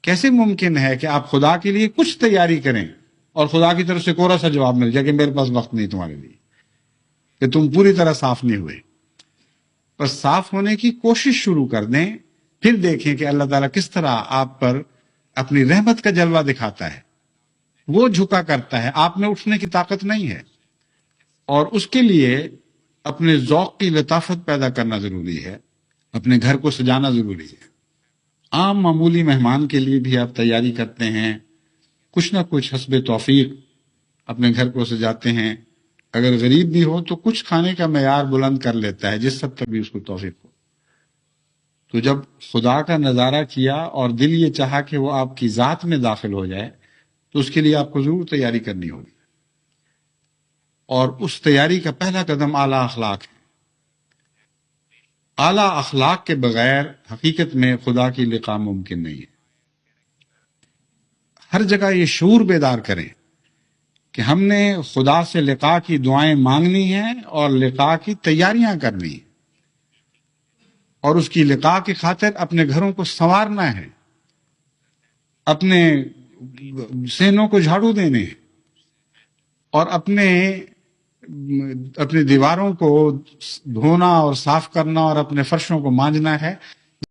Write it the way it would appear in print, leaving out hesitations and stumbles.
کیسے ممکن ہے کہ آپ خدا کے لیے کچھ تیاری کریں اور خدا کی طرف سے کوڑا سا جواب مل جائے کہ میرے پاس وقت نہیں تمہارے لیے، کہ تم پوری طرح صاف نہیں ہوئے؟ بس صاف ہونے کی کوشش شروع کر دیں، پھر دیکھیں کہ اللہ تعالیٰ کس طرح آپ پر اپنی رحمت کا جلوہ دکھاتا ہے۔ وہ جھکا کرتا ہے، آپ میں اٹھنے کی طاقت نہیں ہے، اور اس کے لیے اپنے ذوق کی لطافت پیدا کرنا ضروری ہے، اپنے گھر کو سجانا ضروری ہے۔ عام معمولی مہمان کے لیے بھی آپ تیاری کرتے ہیں، کچھ نہ کچھ حسب توفیق اپنے گھر کو سجاتے ہیں۔ اگر غریب بھی ہو تو کچھ کھانے کا معیار بلند کر لیتا ہے، جس حد تک بھی اس کو توفیق ہو۔ تو جب خدا کا نظارہ کیا اور دل یہ چاہا کہ وہ آپ کی ذات میں داخل ہو جائے، تو اس کے لیے آپ کو ضرور تیاری کرنی ہوگی، اور اس تیاری کا پہلا قدم اعلیٰ اخلاق ہے۔ اعلیٰ اخلاق کے بغیر حقیقت میں خدا کی لقاء ممکن نہیں ہے۔ ہر جگہ یہ شعور بیدار کریں کہ ہم نے خدا سے لقاء کی دعائیں مانگنی ہیں اور لقاء کی تیاریاں کرنی ہیں، اور اس کی لقاء کی خاطر اپنے گھروں کو سنوارنا ہے، اپنے صحنوں کو جھاڑو دینے ہیں، اور اپنی دیواروں کو دھونا اور صاف کرنا اور اپنے فرشوں کو مانجنا ہے۔